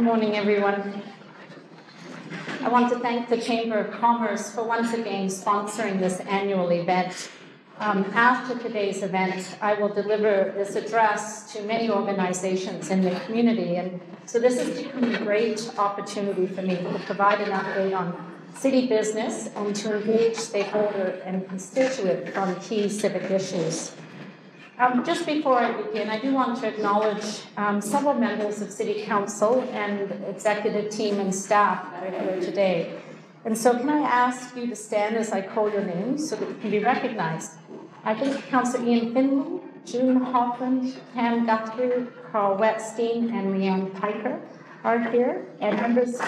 morning, everyone. I want to thank the Chamber of Commerce for once again sponsoring this annual event. After today's event, I will deliver this address to many organizations in the community, and so this has become a great opportunity for me to provide an update on city business and to engage stakeholder and constituents on key civic issues. Just before I begin, I do want to acknowledge several members of City Council and executive team and staff that are here today. And so can I ask you to stand as I call your names so that you can be recognized? I think Councillor Ian Finley, June Hoffman, Pam Guthrie, Carl Wetstein, and Leanne Piker are here, and members of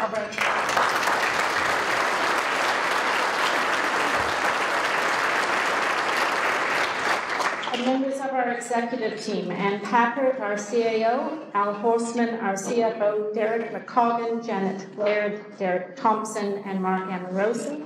our executive team, Ann Packard, our CAO, Al Horstman, our CFO, Derek McCoggan, Janet Laird, Derek Thompson, and Mark Amorosi.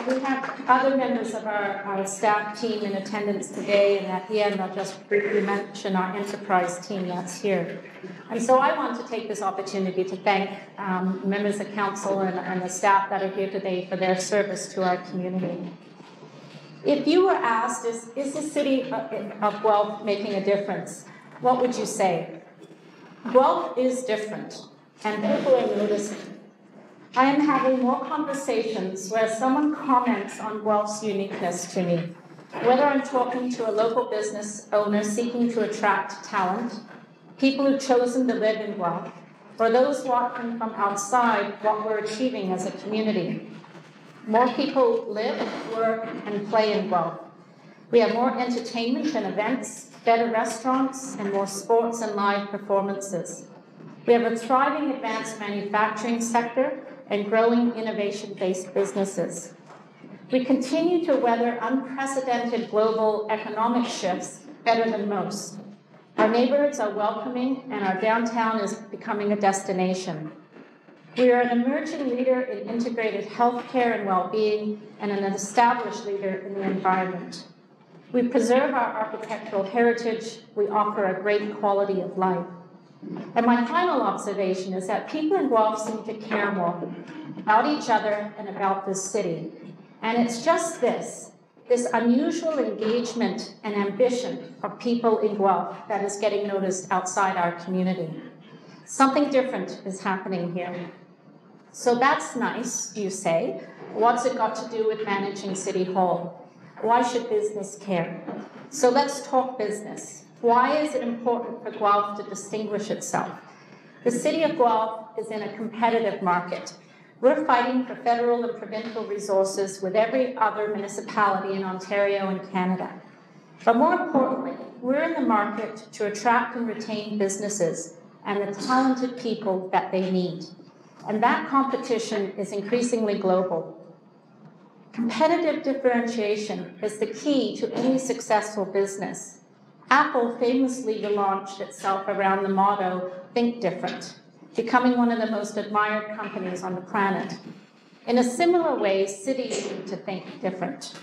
We have other members of our staff team in attendance today, and at the end I'll just briefly mention our enterprise team that's here. And so I want to take this opportunity to thank members of council and the staff that are here today for their service to our community. If you were asked, is the city of Guelph making a difference, what would you say? Guelph is different, and people are noticing. I am having more conversations where someone comments on Guelph's uniqueness to me, whether I'm talking to a local business owner seeking to attract talent, people who've chosen to live in Guelph, or those watching from outside what we're achieving as a community. More people live, work, and play in Guelph. We have more entertainment and events, better restaurants, and more sports and live performances. We have a thriving advanced manufacturing sector and growing innovation-based businesses. We continue to weather unprecedented global economic shifts better than most. Our neighborhoods are welcoming, and our downtown is becoming a destination. We are an emerging leader in integrated healthcare and well-being, and an established leader in the environment. We preserve our architectural heritage. We offer a great quality of life. And my final observation is that people in Guelph seem to care more about each other and about this city. And it's just this unusual engagement and ambition of people in Guelph that is getting noticed outside our community. Something different is happening here. So that's nice, you say. What's it got to do with managing City Hall? Why should business care? So let's talk business. Why is it important for Guelph to distinguish itself? The city of Guelph is in a competitive market. We're fighting for federal and provincial resources with every other municipality in Ontario and Canada. But more importantly, we're in the market to attract and retain businesses and the talented people that they need. And that competition is increasingly global. Competitive differentiation is the key to any successful business. Apple famously launched itself around the motto, "Think Different," becoming one of the most admired companies on the planet. In a similar way, cities need to think different.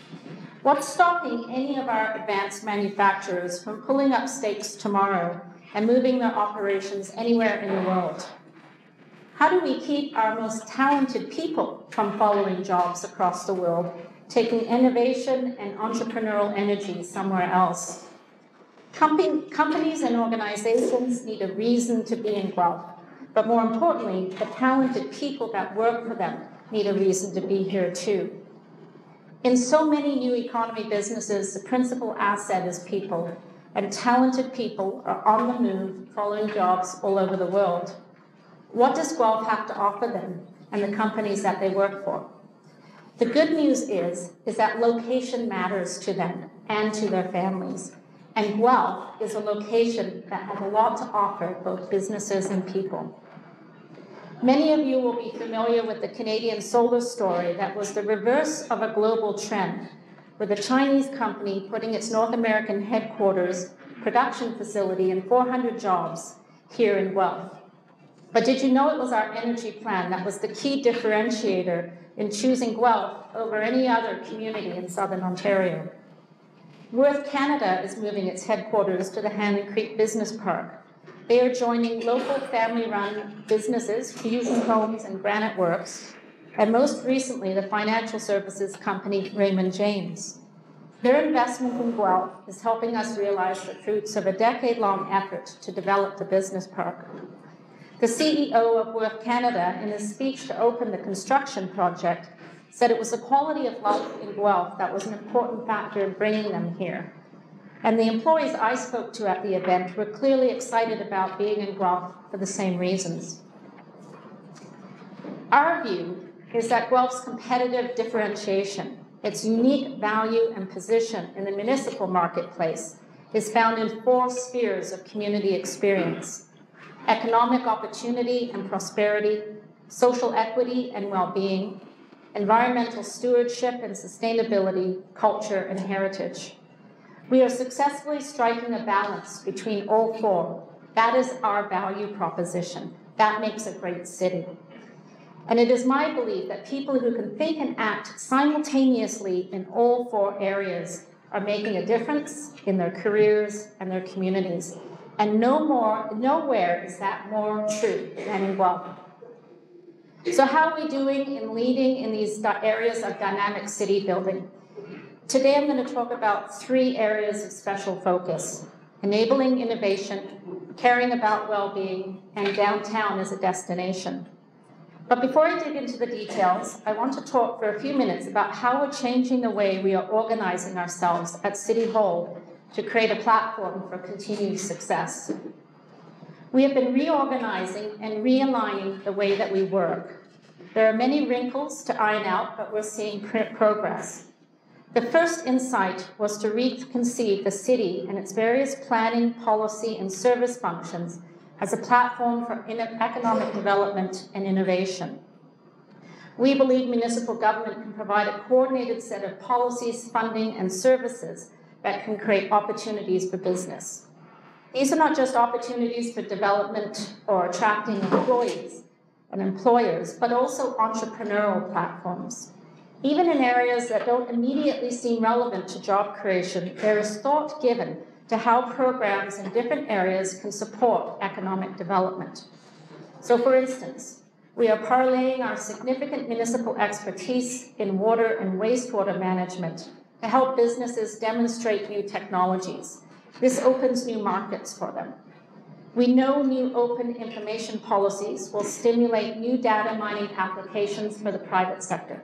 What's stopping any of our advanced manufacturers from pulling up stakes tomorrow and moving their operations anywhere in the world? How do we keep our most talented people from following jobs across the world, taking innovation and entrepreneurial energy somewhere else? Companies and organizations need a reason to be in Guelph, but more importantly, the talented people that work for them need a reason to be here too. In so many new economy businesses, the principal asset is people, and talented people are on the move, following jobs all over the world. What does Guelph have to offer them and the companies that they work for? The good news is that location matters to them and to their families. And Guelph is a location that has a lot to offer both businesses and people. Many of you will be familiar with the Canadian solar story that was the reverse of a global trend, with a Chinese company putting its North American headquarters, production facility, and 400 jobs here in Guelph. But did you know it was our energy plan that was the key differentiator in choosing Guelph over any other community in Southern Ontario? Guelph, Canada is moving its headquarters to the Hannon Creek Business Park. They are joining local family-run businesses, Fusion Homes and Granite Works, and most recently, the financial services company Raymond James. Their investment in Guelph is helping us realize the fruits of a decade-long effort to develop the business park. The CEO of Guelph, Canada, in his speech to open the construction project, said it was the quality of life in Guelph that was an important factor in bringing them here. And the employees I spoke to at the event were clearly excited about being in Guelph for the same reasons. Our view is that Guelph's competitive differentiation, its unique value and position in the municipal marketplace, is found in 4 spheres of community experience: economic opportunity and prosperity, social equity and well-being, environmental stewardship and sustainability, culture and heritage. We are successfully striking a balance between all 4. That is our value proposition. That makes a great city. And it is my belief that people who can think and act simultaneously in all 4 areas are making a difference in their careers and their communities. And nowhere is that more true than in Guelph. So how are we doing in leading in these areas of dynamic city building? Today I'm going to talk about 3 areas of special focus: enabling innovation, caring about well-being, and downtown as a destination. But before I dig into the details, I want to talk for a few minutes about how we're changing the way we are organizing ourselves at City Hall to create a platform for continued success. We have been reorganizing and realigning the way that we work. There are many wrinkles to iron out, but we're seeing progress. The first insight was to reconceive the city and its various planning, policy, and service functions as a platform for economic development and innovation. We believe municipal government can provide a coordinated set of policies, funding, and services that can create opportunities for business. These are not just opportunities for development or attracting employees and employers, but also entrepreneurial platforms. Even in areas that don't immediately seem relevant to job creation, there is thought given to how programs in different areas can support economic development. So for instance, we are parlaying our significant municipal expertise in water and wastewater management to help businesses demonstrate new technologies. This opens new markets for them. We know new open information policies will stimulate new data mining applications for the private sector.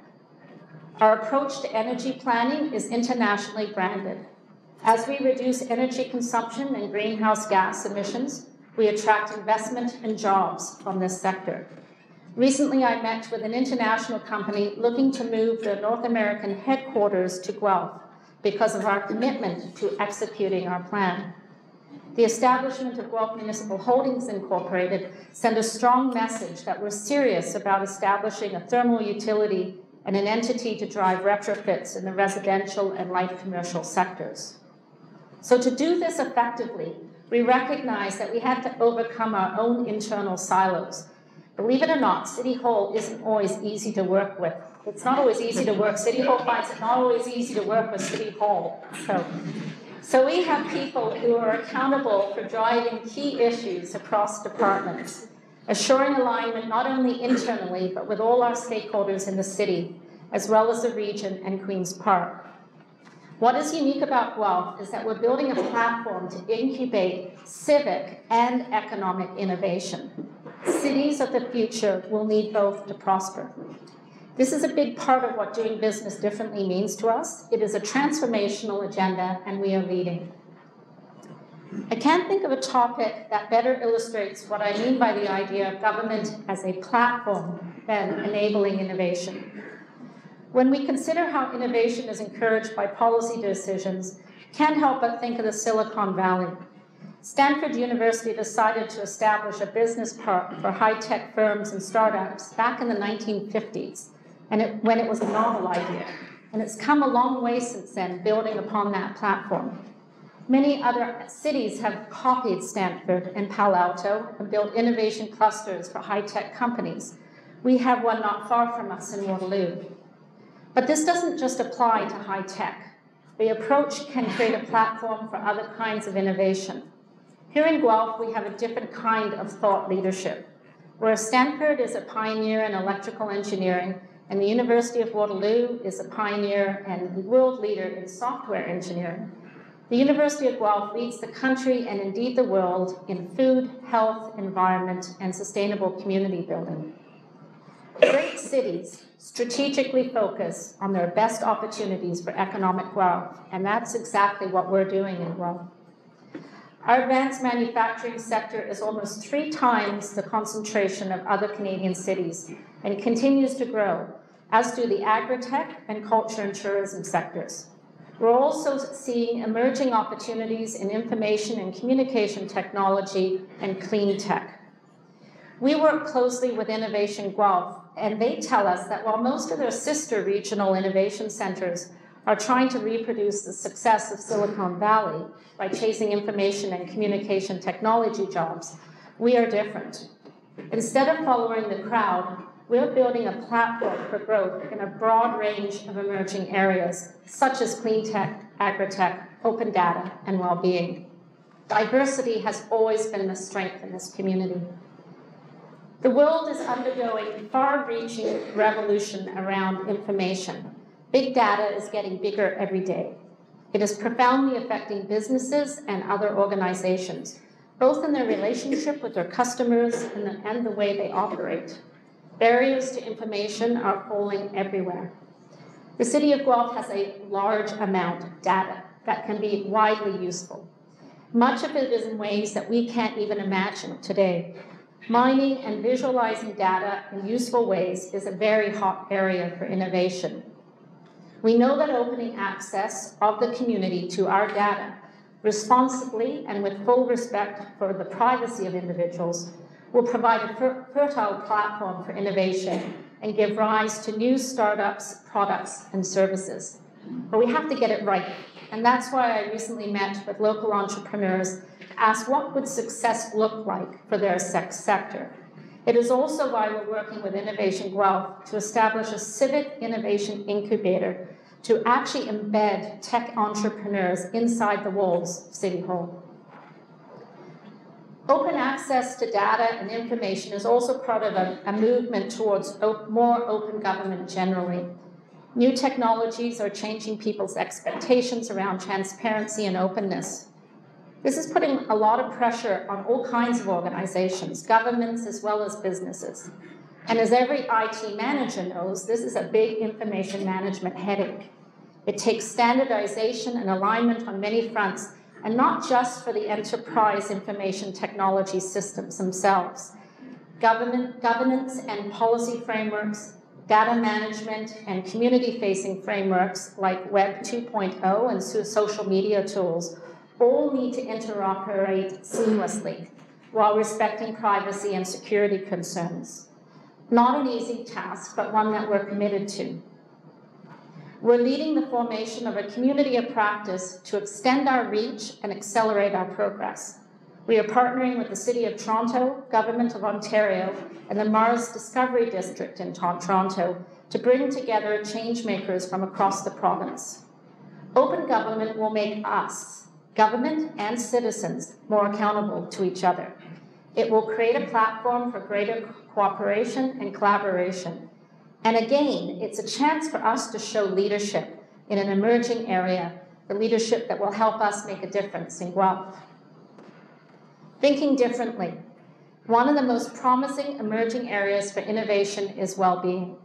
Our approach to energy planning is internationally branded. As we reduce energy consumption and greenhouse gas emissions, we attract investment and jobs from this sector. Recently, I met with an international company looking to move their North American headquarters to Guelph because of our commitment to executing our plan. The establishment of Guelph Municipal Holdings Incorporated sent a strong message that we're serious about establishing a thermal utility and an entity to drive retrofits in the residential and light commercial sectors. So to do this effectively, we recognize that we had to overcome our own internal silos. Believe it or not, City Hall isn't always easy to work with. It's not always easy to work. City Hall finds it not always easy to work with City Hall. So we have people who are accountable for driving key issues across departments, assuring alignment not only internally, but with all our stakeholders in the city, as well as the region and Queen's Park. What is unique about Guelph is that we're building a platform to incubate civic and economic innovation. Cities of the future will need both to prosper. This is a big part of what doing business differently means to us. It is a transformational agenda, and we are leading. I can't think of a topic that better illustrates what I mean by the idea of government as a platform than enabling innovation. When we consider how innovation is encouraged by policy decisions, can't help but think of the Silicon Valley. Stanford University decided to establish a business park for high-tech firms and startups back in the 1950s, when it was a novel idea. And it's come a long way since then, building upon that platform. Many other cities have copied Stanford and Palo Alto and built innovation clusters for high-tech companies. We have one not far from us in Waterloo. But this doesn't just apply to high tech. the approach can create a platform for other kinds of innovation. Here in Guelph, we have a different kind of thought leadership, where Stanford is a pioneer in electrical engineering, and the University of Waterloo is a pioneer and world leader in software engineering. The University of Guelph leads the country and indeed the world in food, health, environment, and sustainable community building. Great cities strategically focus on their best opportunities for economic growth, and that's exactly what we're doing in Guelph. Our advanced manufacturing sector is almost 3 times the concentration of other Canadian cities, and it continues to grow, as do the agri-tech and culture and tourism sectors. We're also seeing emerging opportunities in information and communication technology and clean tech. We work closely with Innovation Guelph, and they tell us that while most of their sister regional innovation centers are trying to reproduce the success of Silicon Valley by chasing information and communication technology jobs, we are different. Instead of following the crowd, we're building a platform for growth in a broad range of emerging areas, such as clean tech, agri-tech, open data, and well-being. Diversity has always been the strength in this community. The world is undergoing far-reaching revolution around information. Big data is getting bigger every day. It is profoundly affecting businesses and other organizations, both in their relationship with their customers and the way they operate. Barriers to information are falling everywhere. The City of Guelph has a large amount of data that can be widely useful. Much of it is in ways that we can't even imagine today. Mining and visualizing data in useful ways is a very hot area for innovation. We know that opening access of the community to our data responsibly and with full respect for the privacy of individuals will provide a fertile platform for innovation and give rise to new startups, products, and services. But we have to get it right. And that's why I recently met with local entrepreneurs to ask what would success look like for their sector. It is also why we're working with Innovation Guelph to establish a civic innovation incubator to actually embed tech entrepreneurs inside the walls of City Hall. Open access to data and information is also part of a movement towards more open government generally. New technologies are changing people's expectations around transparency and openness. This is putting a lot of pressure on all kinds of organizations, governments as well as businesses. And as every IT manager knows, this is a big information management headache. It takes standardization and alignment on many fronts, and not just for the enterprise information technology systems themselves. Governance and policy frameworks, data management, and community-facing frameworks like Web 2.0 and social media tools all need to interoperate seamlessly while respecting privacy and security concerns. Not an easy task, but one that we're committed to. We're leading the formation of a community of practice to extend our reach and accelerate our progress. We are partnering with the City of Toronto, Government of Ontario, and the Mars Discovery District in Toronto to bring together change makers from across the province. Open government will make us, government and citizens, more accountable to each other. It will create a platform for greater cooperation and collaboration. And again, it's a chance for us to show leadership in an emerging area, the leadership that will help us make a difference in Guelph. Thinking differently. One of the most promising emerging areas for innovation is well-being.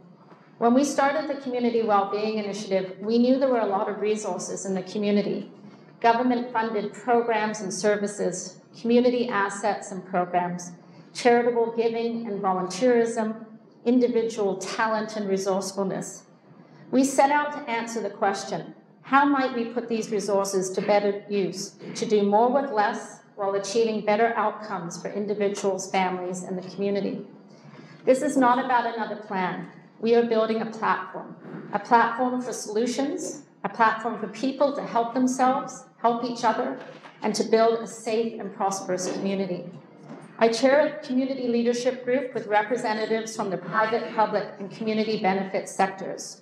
When we started the Community Wellbeing Initiative, we knew there were a lot of resources in the community. Government-funded programs and services, community assets and programs, charitable giving and volunteerism, individual talent and resourcefulness. We set out to answer the question, how might we put these resources to better use, to do more with less while achieving better outcomes for individuals, families, and the community? This is not about another plan. We are building a platform for solutions, a platform for people to help themselves, help each other, and to build a safe and prosperous community. I chair a community leadership group with representatives from the private, public, and community benefit sectors.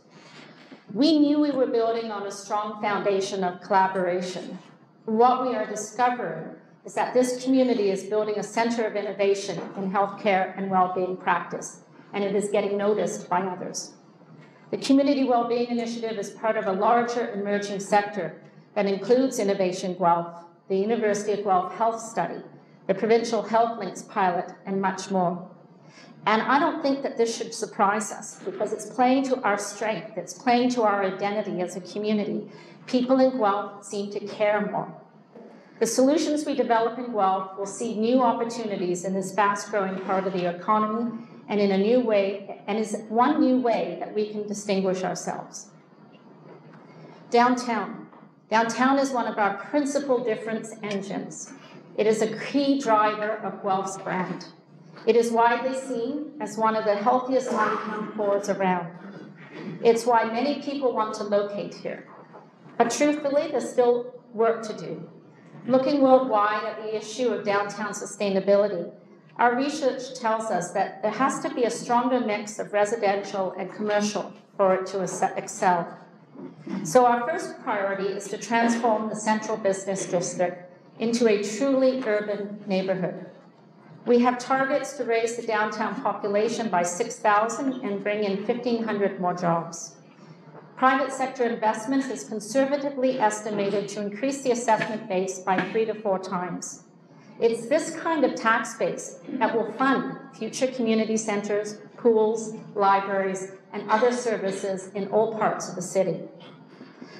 We knew we were building on a strong foundation of collaboration. What we are discovering is that this community is building a center of innovation in healthcare and well-being practice, and it is getting noticed by others. The Community Wellbeing Initiative is part of a larger emerging sector that includes Innovation Guelph, the University of Guelph Health Study, the Provincial Health Links pilot, and much more. And I don't think that this should surprise us, because it's playing to our strength, it's playing to our identity as a community. People in Guelph seem to care more. The solutions we develop in Guelph will see new opportunities in this fast-growing part of the economy, and in a new way, and is one new way that we can distinguish ourselves. Downtown. Downtown is one of our principal difference engines. It is a key driver of Guelph's brand. It is widely seen as one of the healthiest downtown cores around. It's why many people want to locate here. But truthfully, there's still work to do. Looking worldwide at the issue of downtown sustainability, our research tells us that there has to be a stronger mix of residential and commercial for it to excel. So our first priority is to transform the central business district into a truly urban neighborhood. We have targets to raise the downtown population by 6,000 and bring in 1,500 more jobs. Private sector investment is conservatively estimated to increase the assessment base by 3 to 4 times. It's this kind of tax base that will fund future community centers, pools, libraries, and other services in all parts of the city.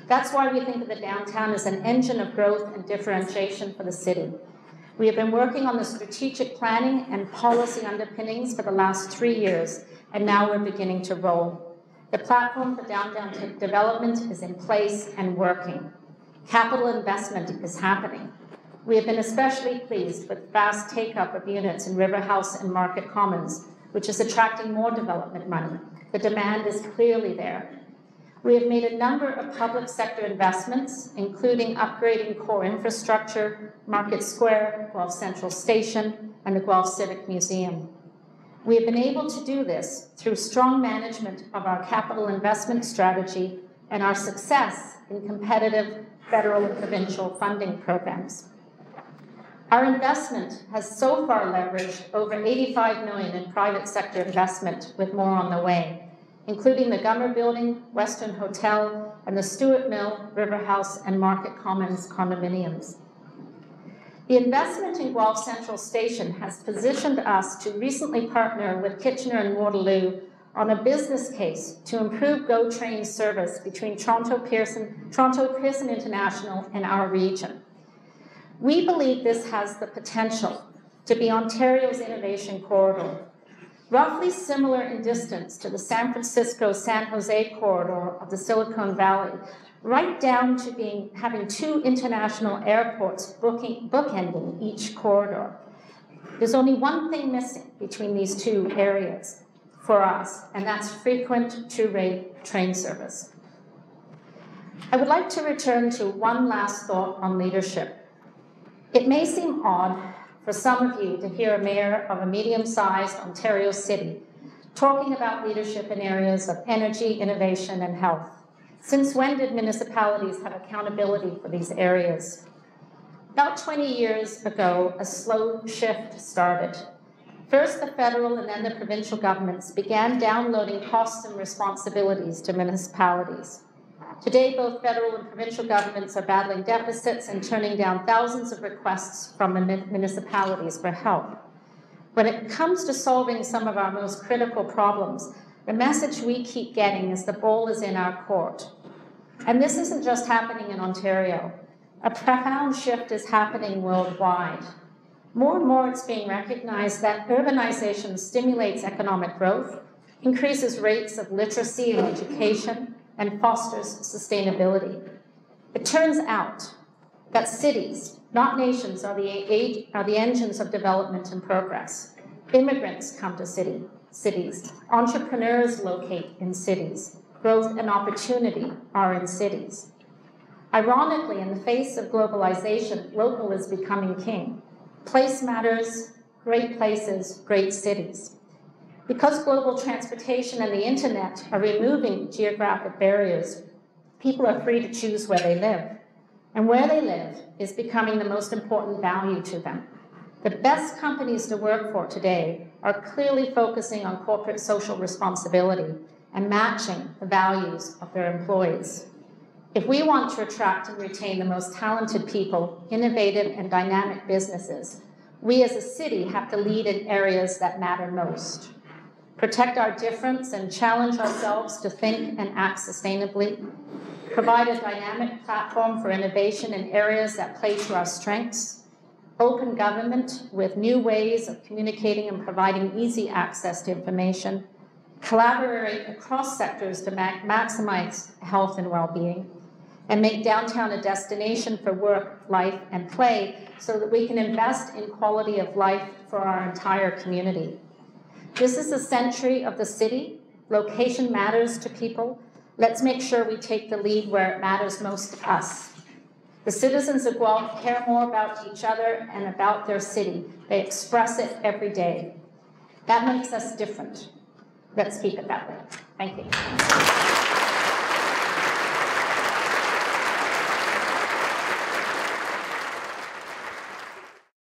That's why we think of the downtown as an engine of growth and differentiation for the city. We have been working on the strategic planning and policy underpinnings for the last 3 years, and now we're beginning to roll. The platform for downtown development is in place and working. Capital investment is happening. We have been especially pleased with fast take-up of units in River House and Market Commons, which is attracting more development money. The demand is clearly there. We have made a number of public sector investments, including upgrading core infrastructure, Market Square, Guelph Central Station, and the Guelph Civic Museum. We have been able to do this through strong management of our capital investment strategy and our success in competitive federal and provincial funding programs. Our investment has so far leveraged over $85 million in private sector investment, with more on the way, including the Gummer Building, Western Hotel, and the Stewart Mill, River House, and Market Commons condominiums. The investment in Guelph Central Station has positioned us to recently partner with Kitchener and Waterloo on a business case to improve GO train service between Toronto Pearson International and our region. We believe this has the potential to be Ontario's innovation corridor, roughly similar in distance to the San Francisco-San Jose corridor of the Silicon Valley, right down to having 2 international airports bookending each corridor. There's only one thing missing between these 2 areas for us, and that's frequent two-rate train service. I would like to return to one last thought on leadership. It may seem odd for some of you to hear a mayor of a medium-sized Ontario city talking about leadership in areas of energy, innovation, and health. Since when did municipalities have accountability for these areas? About 20 years ago, a slow shift started. First, the federal and then the provincial governments began downloading costs and responsibilities to municipalities. Today, both federal and provincial governments are battling deficits and turning down thousands of requests from municipalities for help. When it comes to solving some of our most critical problems, the message we keep getting is the ball is in our court. And this isn't just happening in Ontario. A profound shift is happening worldwide. More and more, it's being recognized that urbanization stimulates economic growth, increases rates of literacy and education, and fosters sustainability. It turns out that cities, not nations, are the engines of development and progress. Immigrants come to cities. Entrepreneurs locate in cities. Growth and opportunity are in cities. Ironically, in the face of globalization, local is becoming king. Place matters, great places, great cities. Because global transportation and the internet are removing geographic barriers, people are free to choose where they live. And where they live is becoming the most important value to them. The best companies to work for today are clearly focusing on corporate social responsibility and matching the values of their employees. If we want to attract and retain the most talented people, innovative and dynamic businesses, we as a city have to lead in areas that matter most. Protect our difference and challenge ourselves to think and act sustainably. Provide a dynamic platform for innovation in areas that play to our strengths. Open government with new ways of communicating and providing easy access to information. Collaborate across sectors to maximize health and well-being. And make downtown a destination for work, life, and play so that we can invest in quality of life for our entire community. This is the century of the city. Location matters to people. Let's make sure we take the lead where it matters most to us. The citizens of Guelph care more about each other and about their city. They express it every day. That makes us different. Let's keep it that way. Thank you.